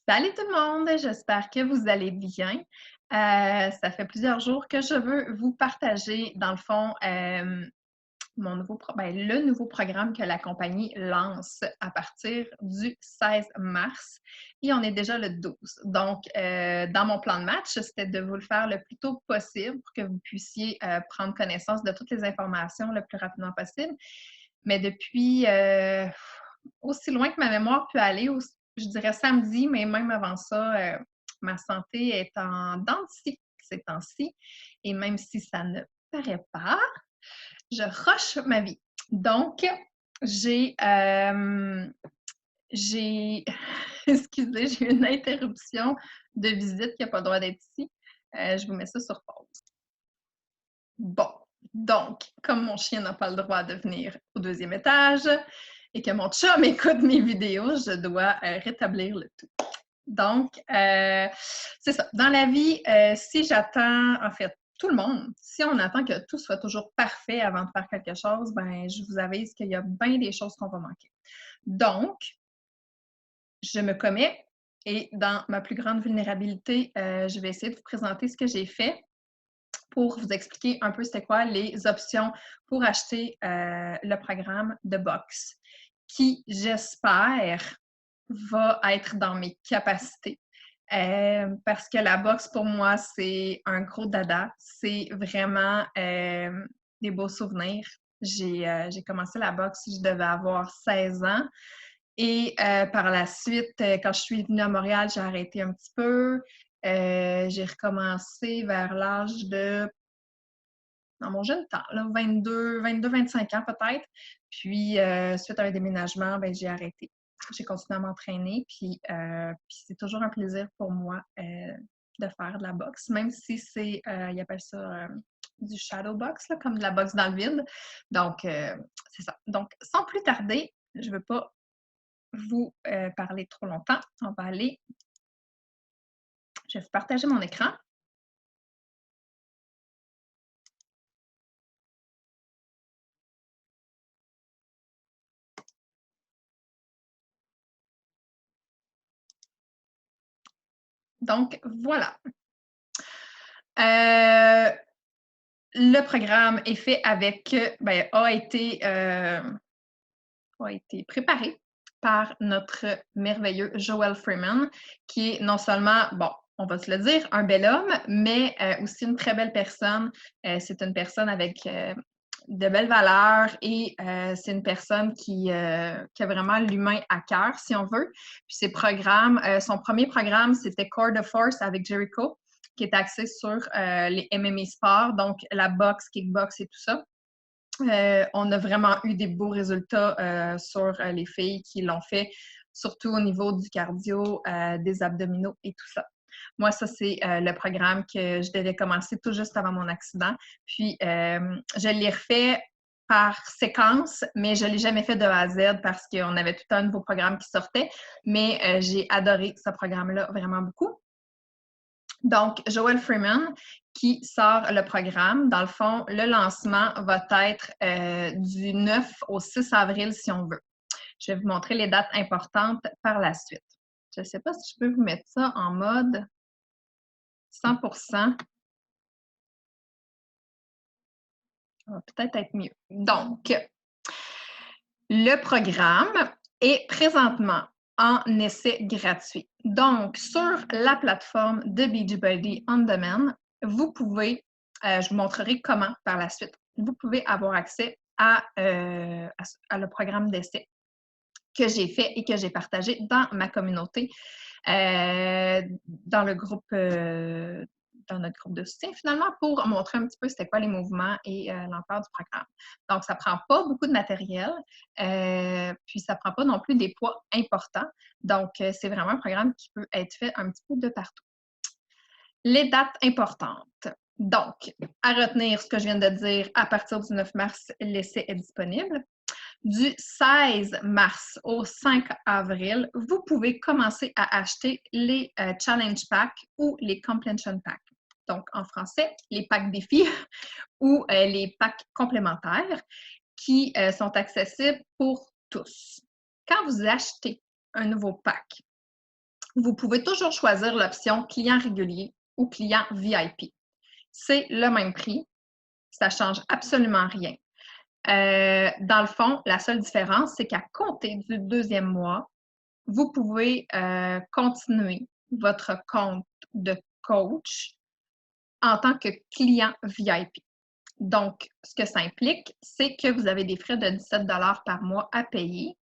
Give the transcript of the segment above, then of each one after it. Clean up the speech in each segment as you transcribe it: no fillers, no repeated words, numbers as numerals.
Salut tout le monde, j'espère que vous allez bien. Ça fait plusieurs jours que je veux vous partager, dans le fond, le nouveau programme que la compagnie lance à partir du 16 mars et on est déjà le 12. Donc, dans mon plan de match, c'était de vous le faire le plus tôt possible pour que vous puissiez prendre connaissance de toutes les informations le plus rapidement possible. Mais depuis aussi loin que ma mémoire peut aller, je dirais samedi, mais même avant ça, ma santé est en dents de scie ces temps-ci. Et même si ça ne paraît pas, je rush ma vie. Donc, j'ai, j'ai, excusez, j'ai une interruption de visite qui n'a pas le droit d'être ici. Je vous mets ça sur pause. Bon, donc, comme mon chien n'a pas le droit de venir au deuxième étage et que mon chum écoute mes vidéos, je dois rétablir le tout. Donc, c'est ça. Dans la vie, si j'attends, en fait, tout le monde, si on attend que tout soit toujours parfait avant de faire quelque chose, ben, je vous avise qu'il y a bien des choses qu'on va manquer. Donc, je me commets et dans ma plus grande vulnérabilité, je vais essayer de vous présenter ce que j'ai fait pour vous expliquer un peu c'était quoi les options pour acheter le programme de boxe qui, j'espère, va être dans mes capacités. Parce que la boxe, pour moi, c'est un gros dada. C'est vraiment des beaux souvenirs. J'ai commencé la boxe, je devais avoir 16 ans. Et par la suite, quand je suis venue à Montréal, j'ai arrêté un petit peu. J'ai recommencé vers l'âge de dans mon jeune temps, là, 22-25 ans peut-être. Puis, suite à un déménagement, ben, j'ai arrêté. J'ai continué à m'entraîner, puis c'est toujours un plaisir pour moi de faire de la boxe, même si c'est, ils appellent ça du shadow box, là, comme de la boxe dans le vide. Donc, c'est ça. Donc, sans plus tarder, je ne veux pas vous parler trop longtemps. On va aller, je vais vous partager mon écran. Donc, voilà. Le programme est fait avec, ben, a été préparé par notre merveilleux Joel Freeman, qui est non seulement, bon, on va se le dire, un bel homme, mais aussi une très belle personne. C'est une personne avec de belles valeurs et c'est une personne qui a vraiment l'humain à cœur, si on veut. Puis ses programmes, son premier programme, c'était Core de Force avec Jericho, qui est axé sur les MMA sports, donc la boxe, kickbox et tout ça. On a vraiment eu des beaux résultats sur les filles qui l'ont fait, surtout au niveau du cardio, des abdominaux et tout ça. Moi, ça, c'est le programme que je devais commencer tout juste avant mon accident. Puis, je l'ai refait par séquence, mais je ne l'ai jamais fait de A à Z parce qu'on avait tout un nouveau programme qui sortait. Mais j'ai adoré ce programme-là vraiment beaucoup. Donc, Joel Freeman qui sort le programme. Dans le fond, le lancement va être du 9 au 6 avril, si on veut. Je vais vous montrer les dates importantes par la suite. Je ne sais pas si je peux vous mettre ça en mode 100%. Ça va peut-être être mieux. Donc, le programme est présentement en essai gratuit. Donc, sur la plateforme de Beachbody On Demand, vous pouvez, je vous montrerai comment par la suite, vous pouvez avoir accès à le programme d'essai que j'ai fait et que j'ai partagé dans ma communauté, dans le groupe, dans notre groupe de soutien, finalement, pour montrer un petit peu c'était quoi les mouvements et l'ampleur du programme. Donc, ça ne prend pas beaucoup de matériel, puis ça ne prend pas non plus des poids importants. Donc, c'est vraiment un programme qui peut être fait un petit peu de partout. Les dates importantes. Donc, à retenir ce que je viens de dire, à partir du 9 mars, l'essai est disponible. Du 16 mars au 5 avril, vous pouvez commencer à acheter les Challenge Packs ou les Completion Packs. Donc, en français, les packs défis ou les packs complémentaires qui sont accessibles pour tous. Quand vous achetez un nouveau pack, Vous pouvez toujours choisir l'option client régulier ou client VIP. C'est le même prix, ça ne change absolument rien. Dans le fond, la seule différence, c'est qu'à compter du 2e mois, vous pouvez continuer votre compte de coach en tant que client VIP. Donc, ce que ça implique, c'est que vous avez des frais de 17 par mois à payer.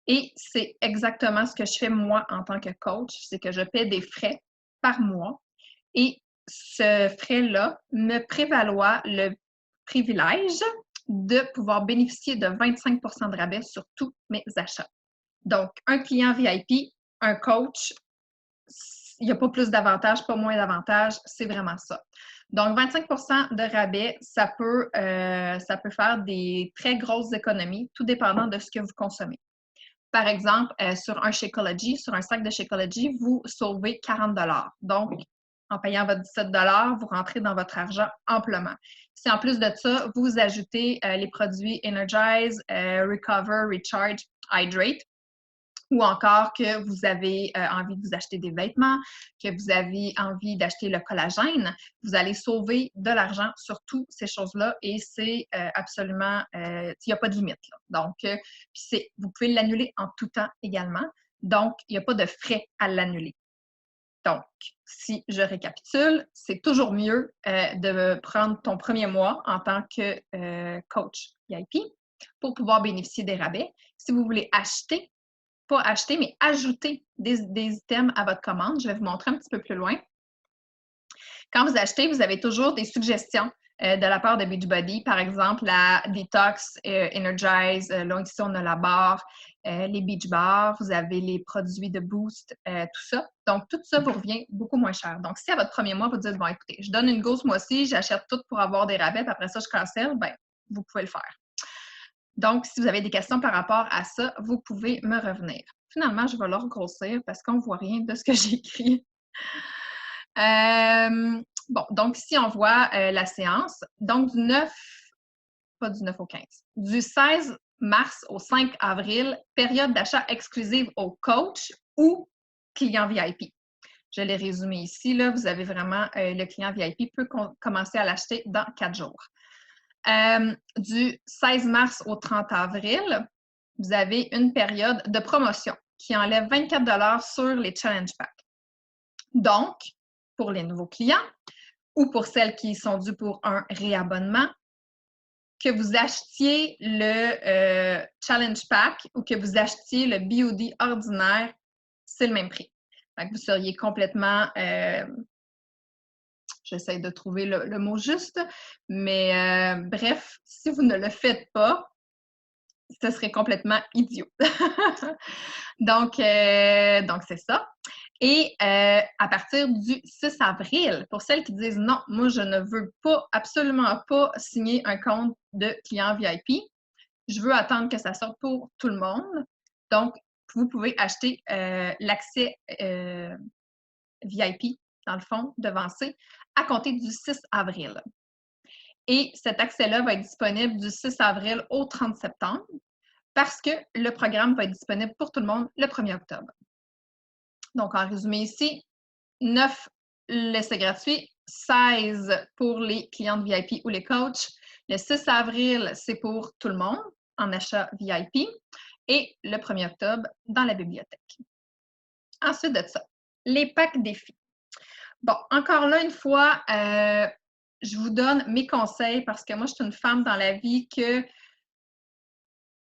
Et c'est exactement ce que je fais moi en tant que coach, c'est que je paie des frais par mois. Et ce frais-là me prévaloir le privilège de pouvoir bénéficier de 25 de rabais sur tous mes achats. Donc, un client VIP, un coach, il n'y a pas plus d'avantages, pas moins d'avantages, c'est vraiment ça. Donc, 25 de rabais, ça peut faire des très grosses économies, tout dépendant de ce que vous consommez. Par exemple, sur un Shakeology, sur un sac de Shakeology, vous sauvez 40 $. Donc, en payant votre 17 $, vous rentrez dans votre argent amplement. Si en plus de ça, vous ajoutez les produits Energize, Recover, Recharge, Hydrate, ou encore que vous avez envie de vous acheter des vêtements, que vous avez envie d'acheter le collagène, vous allez sauver de l'argent sur toutes ces choses-là et c'est absolument, il n'y a pas de limite. Là. Donc, vous pouvez l'annuler en tout temps également. Donc, il n'y a pas de frais à l'annuler. Donc, si je récapitule, c'est toujours mieux de prendre ton premier mois en tant que coach VIP pour pouvoir bénéficier des rabais. Si vous voulez acheter, pas acheter, mais ajouter des items à votre commande. Je vais vous montrer un petit peu plus loin. Quand vous achetez, vous avez toujours des suggestions de la part de Beachbody. Par exemple, la Detox, Energize, là ici on a la barre, les Beach Bars, vous avez les produits de boost, tout ça. Donc, tout ça vous revient beaucoup moins cher. Donc, si à votre premier mois, vous dites, bon, écoutez, je donne une go ce mois-ci, j'achète tout pour avoir des rabais, puis après ça, je cancelle, bien, vous pouvez le faire. Donc, si vous avez des questions par rapport à ça, vous pouvez me revenir. Finalement, je vais le regrossir parce qu'on ne voit rien de ce que j'ai écrit. Bon, donc ici, on voit la séance. Donc, pas du 9 au 15, du 16 mars au 5 avril, période d'achat exclusive au coach ou client VIP. Je l'ai résumé ici. Là, vous avez vraiment le client VIP peut commencer à l'acheter dans 4 jours. Du 16 mars au 30 avril, vous avez une période de promotion qui enlève 24 $ sur les Challenge Packs. Donc, pour les nouveaux clients ou pour celles qui sont dues pour un réabonnement, que vous achetiez le Challenge Pack ou que vous achetiez le BOD ordinaire, c'est le même prix. Donc, vous seriez complètement j'essaie de trouver le mot juste, mais bref, si vous ne le faites pas, ce serait complètement idiot. donc, c'est ça. Et à partir du 6 avril, pour celles qui disent non, moi, je ne veux pas, absolument pas signer un compte de client VIP, je veux attendre que ça sorte pour tout le monde. Donc, vous pouvez acheter l'accès VIP, dans le fond, devancé, à compter du 6 avril. Et cet accès-là va être disponible du 6 avril au 30 septembre parce que le programme va être disponible pour tout le monde le 1er octobre. Donc, en résumé ici, 9 l'essai gratuit, 16 pour les clientes VIP ou les coachs. Le 6 avril, c'est pour tout le monde en achat VIP. Et le 1er octobre, dans la bibliothèque. Ensuite de ça, les packs défis. Bon, encore là, une fois, je vous donne mes conseils parce que moi, je suis une femme dans la vie que, tu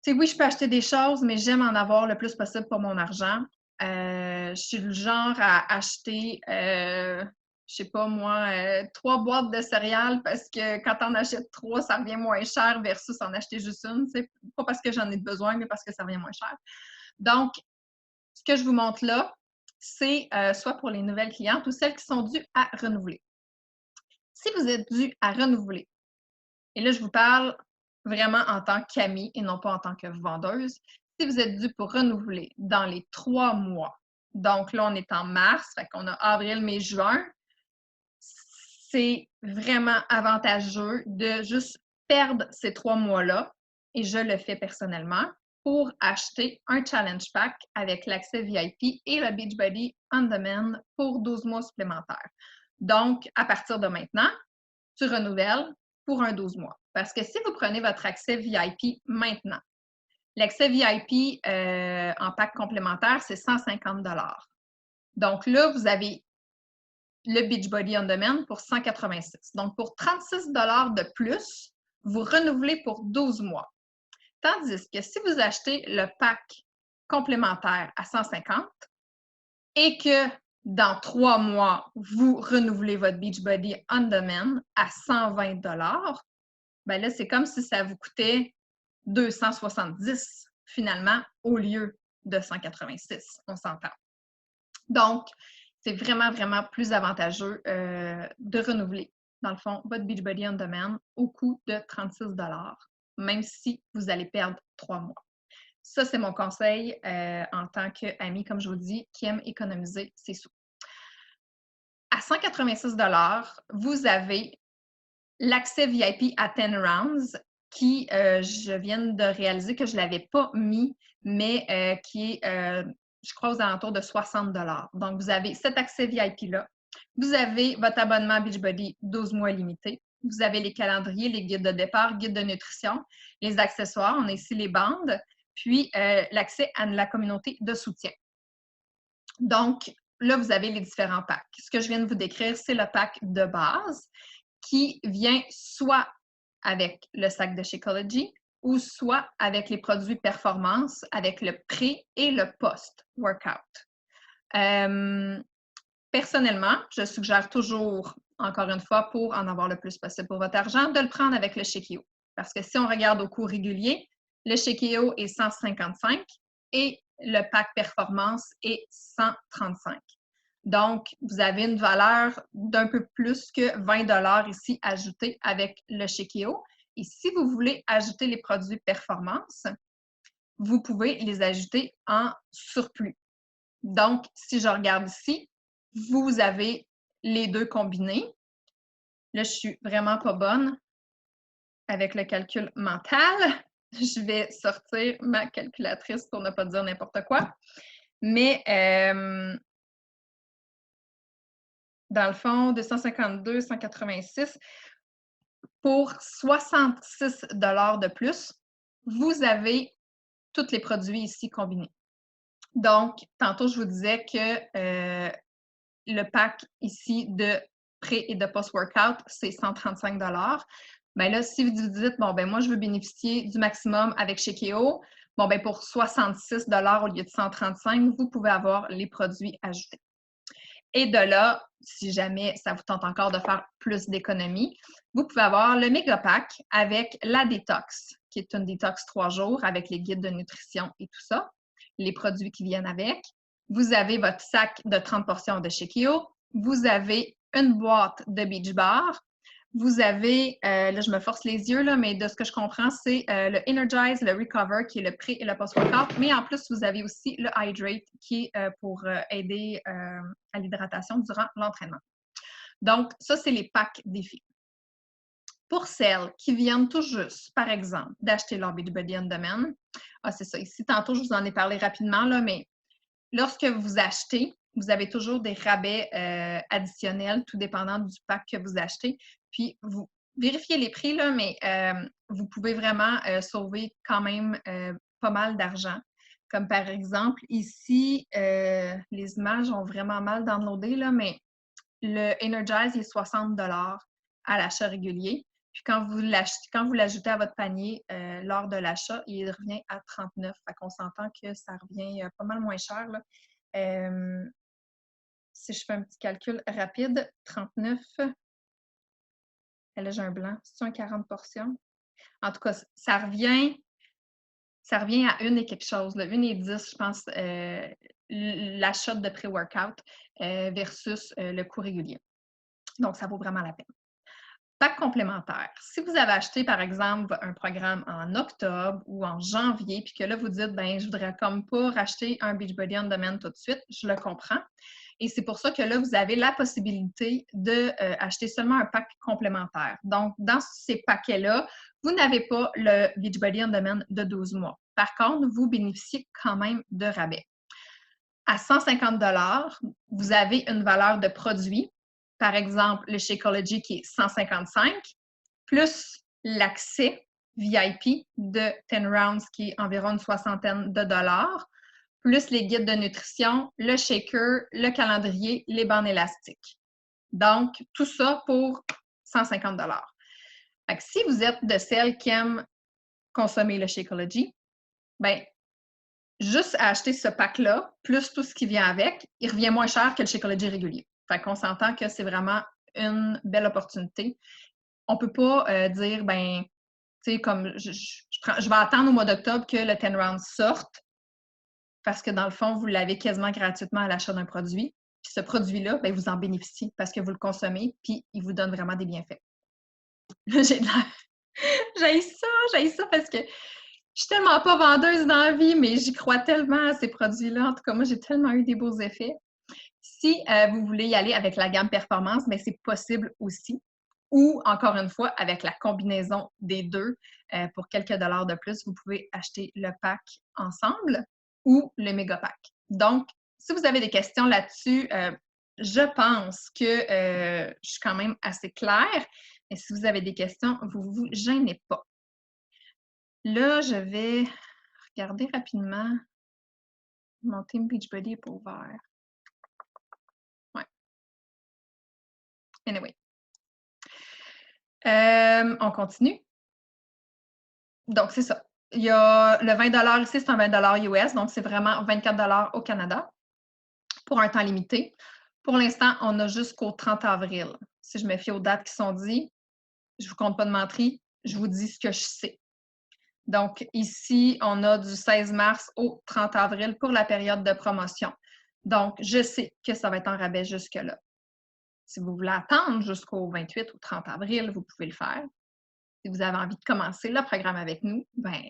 sais, oui, je peux acheter des choses, mais j'aime en avoir le plus possible pour mon argent. Je suis le genre à acheter, je sais pas moi, 3 boîtes de céréales parce que quand on achète 3, ça revient moins cher versus en acheter juste une. C'est pas parce que j'en ai besoin, mais parce que ça revient moins cher. Donc, ce que je vous montre là, c'est soit pour les nouvelles clientes ou celles qui sont dues à renouveler. Si vous êtes dû à renouveler, et là, je vous parle vraiment en tant qu'amie et non pas en tant que vendeuse, si vous êtes dû pour renouveler dans les 3 mois, donc là, on est en mars, fait qu'on a avril, mai, juin, c'est vraiment avantageux de juste perdre ces 3 mois-là, et je le fais personnellement, pour acheter un Challenge Pack avec l'accès VIP et le Beachbody On Demand pour 12 mois supplémentaires. Donc, à partir de maintenant, tu renouvelles pour un 12 mois. Parce que si vous prenez votre accès VIP maintenant, l'accès VIP en pack complémentaire, c'est 150 $. Donc là, vous avez le Beachbody On Demand pour 186. Donc, pour 36 $ de plus, vous renouvelez pour 12 mois. Tandis que si vous achetez le pack complémentaire à 150 et que dans 3 mois, vous renouvelez votre Beachbody On Demand à 120 $, bien là, c'est comme si ça vous coûtait 270 finalement au lieu de 186. On s'entend. Donc, c'est vraiment, vraiment plus avantageux de renouveler, dans le fond, votre Beachbody On Demand au coût de 36 $, même si vous allez perdre 3 mois. Ça, c'est mon conseil en tant qu'ami, comme je vous dis, qui aime économiser ses sous. À 186 $, vous avez l'accès VIP à 10 rounds qui, je viens de réaliser que je ne l'avais pas mis, mais qui est, je crois, aux alentours de 60 $. Donc, vous avez cet accès VIP-là. Vous avez votre abonnement Beachbody 12 mois limité. Vous avez les calendriers, les guides de départ, guides de nutrition, les accessoires. On a ici les bandes, puis l'accès à la communauté de soutien. Donc, là, vous avez les différents packs. Ce que je viens de vous décrire, c'est le pack de base qui vient soit avec le sac de Shakeology ou soit avec les produits performance, avec le pré et le post-workout. Personnellement, je suggère toujours, encore une fois, pour en avoir le plus possible pour votre argent, de le prendre avec le Shake.io. Parce que si on regarde au coût régulier, le Shake.io est 155 et le pack performance est 135. Donc, vous avez une valeur d'un peu plus que 20 $ ici ajoutée avec le Shake.io. Et si vous voulez ajouter les produits performance, vous pouvez les ajouter en surplus. Donc, si je regarde ici, vous avez les deux combinés. Là, je suis vraiment pas bonne avec le calcul mental. Je vais sortir ma calculatrice pour ne pas dire n'importe quoi. Mais dans le fond, 252, 186, pour 66 $ de plus, vous avez tous les produits ici combinés. Donc, tantôt, je vous disais que le pack ici de pré- et de post-workout, c'est 135 $. Bien là, si vous dites, bon, ben moi, je veux bénéficier du maximum avec Shake.io, bon, ben pour 66 $ au lieu de 135 $, vous pouvez avoir les produits ajoutés. Et de là, si jamais ça vous tente encore de faire plus d'économies, vous pouvez avoir le Mega Pack avec la détox, qui est une détox 3 jours avec les guides de nutrition et tout ça, les produits qui viennent avec. Vous avez votre sac de 30 portions de Shake.io. Vous avez une boîte de Beach Bar. Vous avez, là, je me force les yeux, là, mais de ce que je comprends, c'est le Energize, le Recover, qui est le pré- et le post-workout. Mais en plus, vous avez aussi le Hydrate, qui est pour aider à l'hydratation durant l'entraînement. Donc, ça, c'est les packs défis. Pour celles qui viennent tout juste, par exemple, d'acheter leur Beachbody On Demand, c'est ça. Ici, tantôt, je vous en ai parlé rapidement, là, mais lorsque vous achetez, vous avez toujours des rabais additionnels, tout dépendant du pack que vous achetez. Puis, vous vérifiez les prix, là, mais vous pouvez vraiment sauver quand même pas mal d'argent. Comme par exemple, ici, les images ont vraiment mal downloadé, là, mais le Energize il est 60 $ à l'achat régulier. Puis quand vous l'ajoutez à votre panier lors de l'achat, il revient à 39. Fait qu'on s'entend que ça revient pas mal moins cher, là. Si je fais un petit calcul rapide, 39, là j'ai un blanc, c'est un 40 portions. En tout cas, ça revient à 1 et quelque chose, là, 1 et 10, je pense, l'achat de pré-workout versus le coût régulier. Donc, ça vaut vraiment la peine. Pack complémentaire. Si vous avez acheté, par exemple, un programme en octobre ou en janvier, puis que là, vous dites, ben je voudrais comme pas racheter un Beachbody On Demand tout de suite, je le comprends. Et c'est pour ça que là, vous avez la possibilité d'acheter seulement un pack complémentaire. Donc, dans ces paquets-là, vous n'avez pas le Beachbody On Demand de 12 mois. Par contre, vous bénéficiez quand même de rabais. À 150 $, vous avez une valeur de produit. Par exemple, le Shakeology qui est 155, plus l'accès VIP de 10 rounds qui est environ une soixantaine de dollars, plus les guides de nutrition, le shaker, le calendrier, les bandes élastiques. Donc, tout ça pour 150 $. Fait que si vous êtes de celles qui aiment consommer le Shakeology, bien, juste à acheter ce pack-là, plus tout ce qui vient avec, il revient moins cher que le Shakeology régulier. Fait qu'on s'entend que c'est vraiment une belle opportunité. On ne peut pas dire, ben, tu sais, comme je vais attendre au mois d'octobre que le 10 rounds sorte, parce que dans le fond, vous l'avez quasiment gratuitement à l'achat d'un produit. Puis ce produit-là, ben, vous en bénéficiez parce que vous le consommez, puis il vous donne vraiment des bienfaits. J'ai ça parce que je suis tellement pas vendeuse dans la vie, mais j'y crois tellement à ces produits-là. En tout cas, moi, j'ai tellement eu des beaux effets. Si vous voulez y aller avec la gamme performance, bien, c'est possible aussi. Ou, encore une fois, avec la combinaison des deux, pour quelques dollars de plus, vous pouvez acheter le pack ensemble ou le méga pack. Donc, si vous avez des questions là-dessus, je pense que je suis quand même assez claire. Et si vous avez des questions, vous ne vous gênez pas. Là, je vais regarder rapidement. Mon Team Beachbody n'est pas ouvert. Ouais. Anyway. On continue. Donc, c'est ça. Il y a le 20 ici, c'est un 20 US, donc c'est vraiment 24 au Canada pour un temps limité. Pour l'instant, on a jusqu'au 30 avril. Si je me fie aux dates qui sont dites, je ne vous compte pas de menterie, je vous dis ce que je sais. Donc, ici, on a du 16 mars au 30 avril pour la période de promotion. Donc, je sais que ça va être en rabais jusque-là. Si vous voulez attendre jusqu'au 28 ou 30 avril, vous pouvez le faire. Si vous avez envie de commencer le programme avec nous, ben,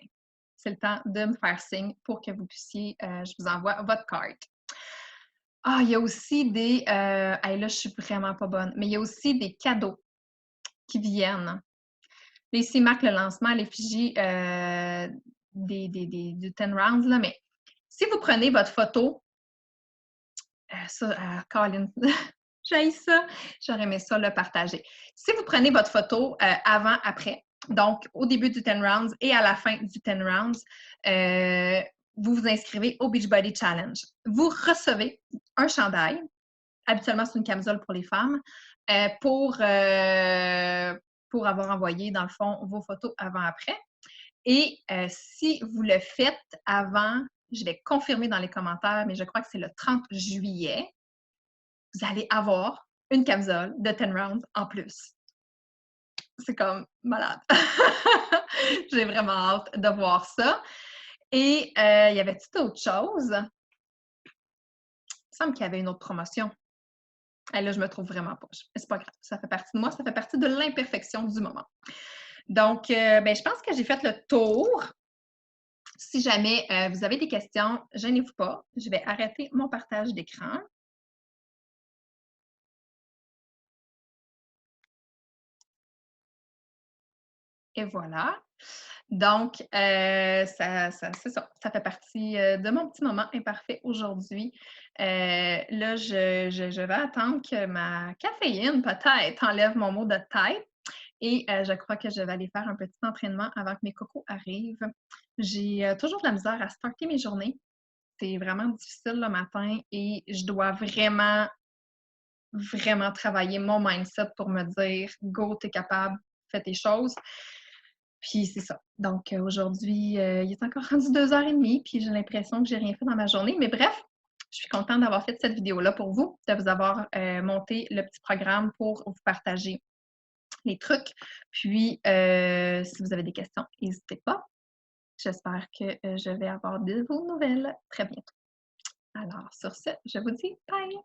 c'est le temps de me faire signe pour que vous puissiez, je vous envoie votre carte. Ah, il y a aussi des, là, je suis vraiment pas bonne, mais il y a aussi des cadeaux qui viennent. Là, ici, marque le lancement à l'effigie du 10 rounds, là, mais si vous prenez votre photo, Colin, j'ai ça, j'aurais aimé ça le partager. Si vous prenez votre photo avant, après, donc au début du 10 rounds et à la fin du 10 rounds, vous vous inscrivez au Beachbody Challenge. Vous recevez un chandail. Habituellement, c'est une camisole pour les femmes, pour avoir envoyé, dans le fond, vos photos avant-après. Et si vous le faites avant, je vais confirmer dans les commentaires, mais je crois que c'est le 30 juillet, vous allez avoir une camisole de 10 rounds en plus. C'est comme malade. J'ai vraiment hâte de voir ça. Et y avait-il d'autres choses? Il me semble qu'il y avait une autre promotion. Et là, je me trouve vraiment pas. Mais c'est pas grave. Ça fait partie de moi. Ça fait partie de l'imperfection du moment. Donc, ben, je pense que j'ai fait le tour. Si jamais vous avez des questions, gênez-vous pas. Je vais arrêter mon partage d'écran. Et voilà. Donc, c'est ça. Ça fait partie de mon petit moment imparfait aujourd'hui. Là, je vais attendre que ma caféine, peut-être, enlève mon mot de tête. Et je crois que je vais aller faire un petit entraînement avant que mes cocos arrivent. J'ai toujours de la misère à starter mes journées. C'est vraiment difficile le matin et je dois vraiment, vraiment travailler mon mindset pour me dire « Go, t'es capable, fais tes choses ». Puis c'est ça. Donc aujourd'hui, il est encore rendu 2h30, puis j'ai l'impression que j'ai rien fait dans ma journée. Mais bref, je suis contente d'avoir fait cette vidéo-là pour vous, de vous avoir monté le petit programme pour vous partager les trucs. Puis, si vous avez des questions, n'hésitez pas. J'espère que je vais avoir de vos nouvelles très bientôt. Alors, sur ce, je vous dis bye!